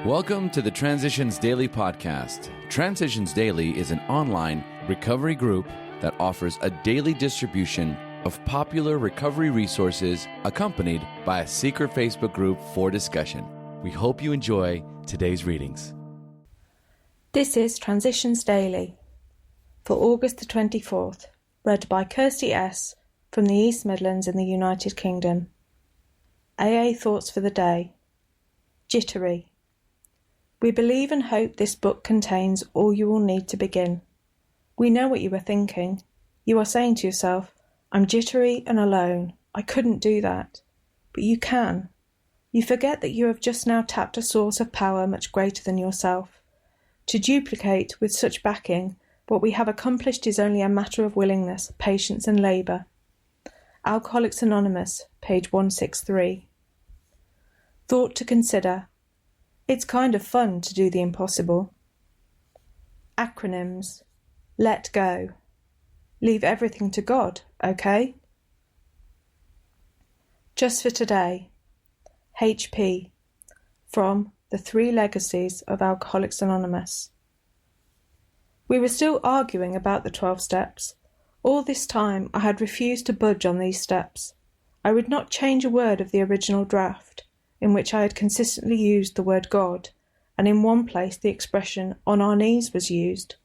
Welcome to the Transitions Daily podcast. Transitions Daily is an online recovery group that offers a daily distribution of popular recovery resources accompanied by a secret Facebook group for discussion. We hope you enjoy today's readings. This is Transitions Daily for August the 24th, read by Kirsty S. from the East Midlands in the United Kingdom. AA Thoughts for the Day. Jittery. We believe and hope this book contains all you will need to begin. We know what you are thinking. You are saying to yourself, I'm jittery and alone. I couldn't do that. But you can. You forget that you have just now tapped a source of power much greater than yourself. To duplicate with such backing, what we have accomplished is only a matter of willingness, patience and labour. Alcoholics Anonymous, page 163. Thought to consider. It's kind of fun to do the impossible. Acronyms. Let go. Leave everything to God, okay? Just for today. HP. From The Three Legacies of Alcoholics Anonymous. We were still arguing about the 12 steps. All this time I had refused to budge on these steps. I would not change a word of the original draft, in which I had consistently used the word God, and in one place the expression on our knees was used.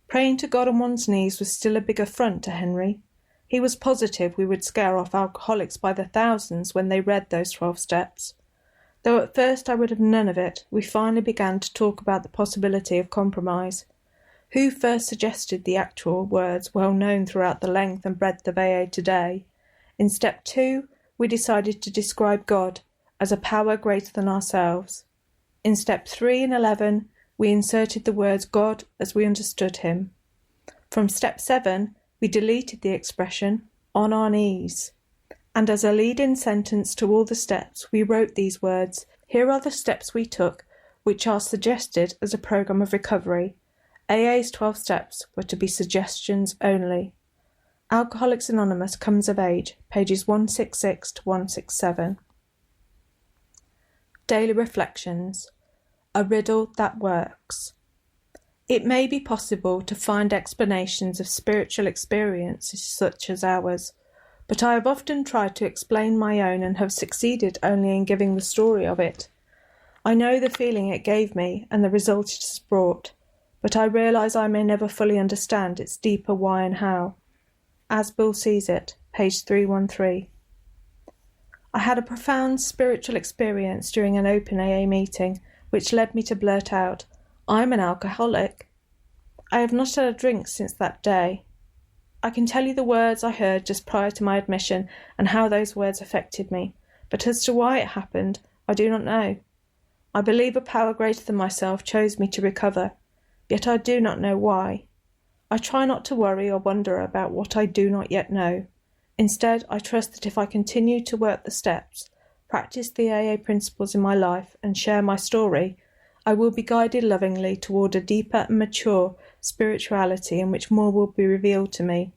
Praying to God on one's knees was still a big affront to Henry. He was positive we would scare off alcoholics by the thousands when they read those 12 steps. Though at first I would have none of it, we finally began to talk about the possibility of compromise. Who first suggested the actual words well known throughout the length and breadth of AA today? In step 2, we decided to describe God as a power greater than ourselves. In step 3 and 11, we inserted the words God as we understood him. From step 7, we deleted the expression on our knees. And as a lead-in sentence to all the steps, we wrote these words, here are the steps we took, which are suggested as a program of recovery. AA's 12 steps were to be suggestions only. Alcoholics Anonymous Comes of Age, pages 166 to 167. Daily Reflections. A riddle that works. It may be possible to find explanations of spiritual experiences such as ours, but I have often tried to explain my own and have succeeded only in giving the story of it. I know the feeling it gave me and the result it has brought, but I realise I may never fully understand its deeper why and how. As Bill sees it, page 313. I had a profound spiritual experience during an open AA meeting, which led me to blurt out, I'm an alcoholic. I have not had a drink since that day. I can tell you the words I heard just prior to my admission and how those words affected me, but as to why it happened, I do not know. I believe a power greater than myself chose me to recover, yet I do not know why. I try not to worry or wonder about what I do not yet know. Instead, I trust that if I continue to work the steps, practice the AA principles in my life, and share my story, I will be guided lovingly toward a deeper and mature spirituality in which more will be revealed to me.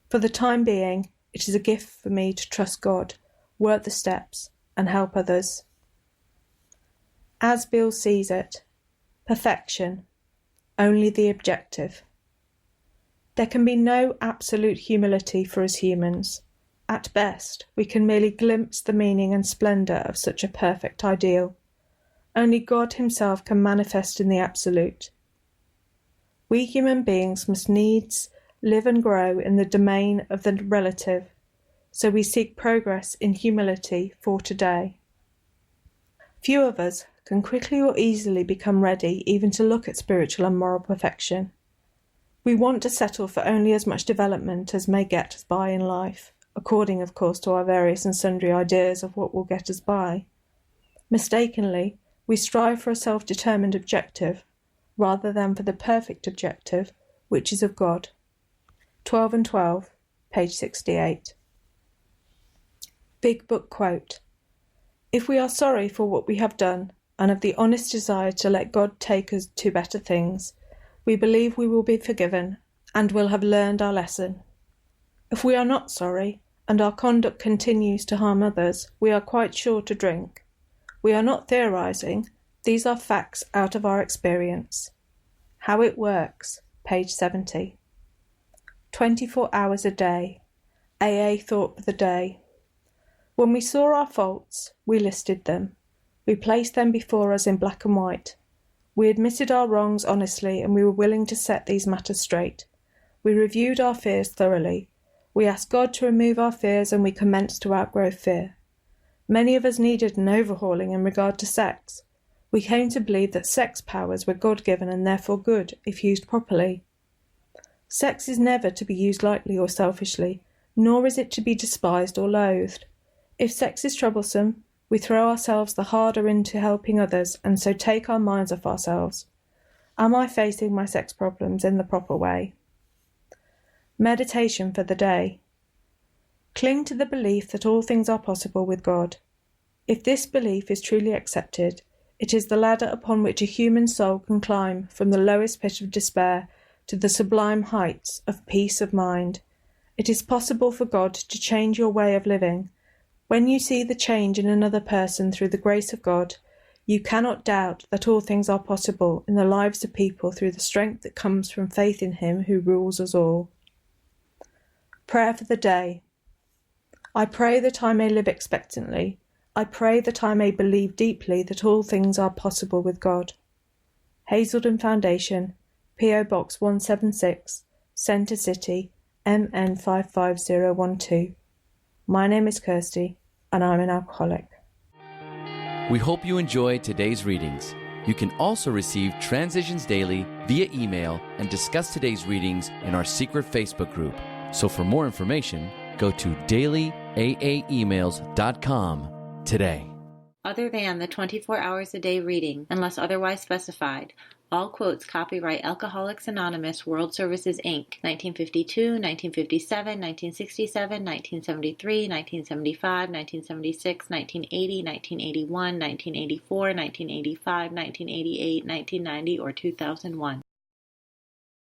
For the time being, it is a gift for me to trust God, work the steps, and help others. As Bill sees it, perfection, only the objective. There can be no absolute humility for us humans. At best, we can merely glimpse the meaning and splendour of such a perfect ideal. Only God himself can manifest in the absolute. We human beings must needs live and grow in the domain of the relative, so we seek progress in humility for today. Few of us can quickly or easily become ready even to look at spiritual and moral perfection. We want to settle for only as much development as may get us by in life, according, of course, to our various and sundry ideas of what will get us by. Mistakenly, we strive for a self-determined objective, rather than for the perfect objective, which is of God. 12 and 12, page 68. Big Book Quote. If we are sorry for what we have done, and have the honest desire to let God take us to better things, we believe we will be forgiven, and will have learned our lesson. If we are not sorry, and our conduct continues to harm others, we are quite sure to drink. We are not theorising, These are facts out of our experience. How it works, page 70. 24 hours a day. AA thought for the day. When we saw our faults, we listed them. We placed them before us in black and white. We admitted our wrongs honestly, and we were willing to set these matters straight. We reviewed our fears thoroughly. We asked God to remove our fears, and we commenced to outgrow fear. Many of us needed an overhauling in regard to sex. We came to believe that sex powers were God-given and therefore good, if used properly. Sex is never to be used lightly or selfishly, nor is it to be despised or loathed. If sex is troublesome, we throw ourselves the harder into helping others, and so take our minds off ourselves. Am I facing my sex problems in the proper way? Meditation for the day. Cling to the belief that all things are possible with God. If this belief is truly accepted, it is the ladder upon which a human soul can climb from the lowest pit of despair to the sublime heights of peace of mind. It is possible for God to change your way of living. When you see the change in another person through the grace of God, you cannot doubt that all things are possible in the lives of people through the strength that comes from faith in Him who rules us all. Prayer for the day. I pray that I may live expectantly. I pray that I may believe deeply that all things are possible with God. Hazelden Foundation, P.O. Box 176, Centre City, MN 55012. My name is Kirsty, and I'm an alcoholic. We hope you enjoyed today's readings. You can also receive Transitions Daily via email and discuss today's readings in our secret Facebook group. So for more information, go to dailyaaemails.com today. Other than the 24 hours a day reading, unless otherwise specified, all quotes copyright Alcoholics Anonymous World Services, Inc., 1952, 1957, 1967, 1973, 1975, 1976, 1980, 1981, 1984, 1985, 1988, 1990, or 2001.